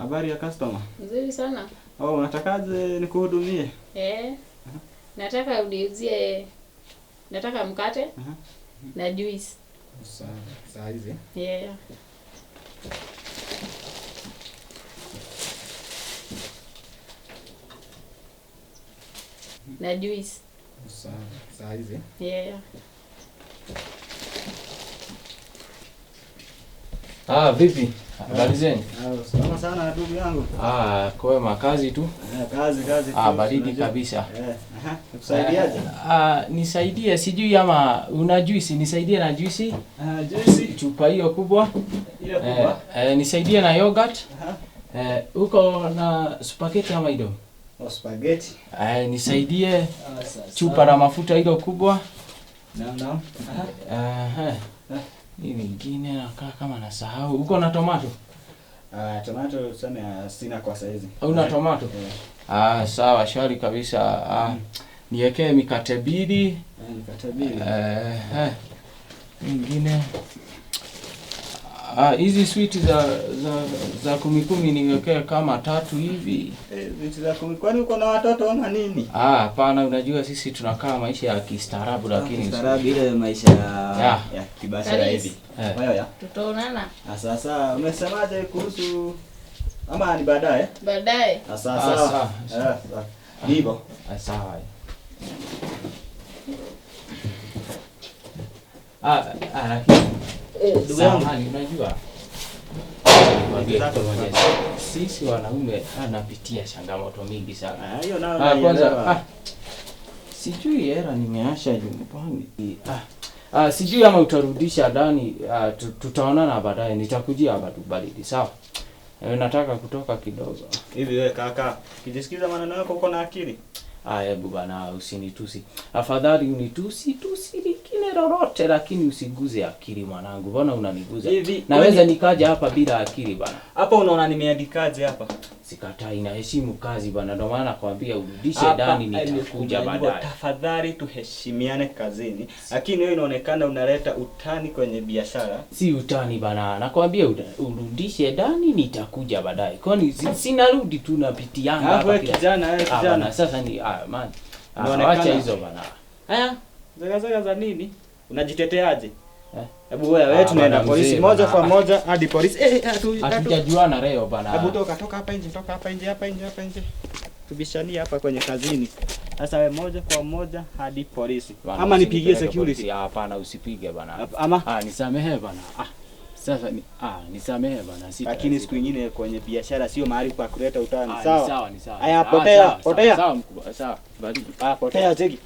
Habari ya customer? Nzuri sana. Oh, unatakaje nikuhudumie? Nataka uniuzie, nataka mkate na juice. Saa hizi? Yeah. Na juice. Saa hizi? Yeah. Vipi? Habari zenu? Salama sana ndugu yangu. Kwema, kazi tu. Kazi tu. Baridi kabisa. Nikusaidiaje? Nisaidie, sijui ama una juice, nisaidie na juice. Juice Chupa hiyo kubwa. Ile kubwa. Nisaidie na yogurt. Uko na spaghetti ama ido? Spaghetti. Nisaidie chupa na mafuta hiyo kubwa. Naam. Hii nyingine nakaa kama nasahau. Uko na tomato? Tomato sana sina kwa saizi. Una tomato? Sawa, shwari kabisa. Niwekee mikate mbili. Mikate mbili. Nyingine. Hizi sweet za 10 niwekee kama 3 hivi. Sweet za 10. Kwani uko na watoto ama nini? Hapana, unajua sisi tunakaa maisha ya kistaarabu lakini kistaarabu ile maisha ya kibashara hivi. Wewe tutaonana. Sasa umesemaje kuhusu ama ni baadaye? Baadaye. Sasa. Hivyo. Sawa. Ndugu yangu, unajua sisi wanaume anapitia changamoto mingi sana. Hiyo nayo kwanza sijui hela nimeacha nyumbani. Sijui ama utarudisha ndani. Tutaonana baadaye, nitakujia hapa tu baridi, sawa? Nataka kutoka kidogo. Hivi wewe kaka, ukijisikiza maneno yako uko na akili? Hebu bana, usinitusi. Afadhali unitusi lingine lolote lakini usiguze akili mwanangu. Mbona unaniguza? Naweza nikaja hapa bila akili bana. Hapa unaona nimeandikaje hapa? Sikatai, naheshimu kazi bana. Ndio maana nakwambia urudishe ndani, nitakuja baadaye. Tafadhali tuheshimiane kazini. Lakini wewe inaonekana unaleta utani kwenye biashara. Si utani bana. Nakwambia urudishe ndani, nitakuja baadaye. Kwani sinarudi tu napitiana hapa. Wewe kijana, sasa ni man. Acha hizo bana. Zaga za nini? Unajiteteaje? Hebu wewe tunaenda polisi moja kwa moja hadi polisi. Hatujajuana leo bana. Hebu toka hapa nje. Tubishania hapa kwenye kazini. Sasa wewe moja kwa moja hadi polisi. Ama nipigie security? Hapana, usipige bana. Ama nisamehe bana. Sasa nisamehe bana. Lakini siku nyingine kwenye biashara sio mahali pa kuleta utani. Sawa. Haya, potea. Sawa mkubwa. Sawa. Potea cheki.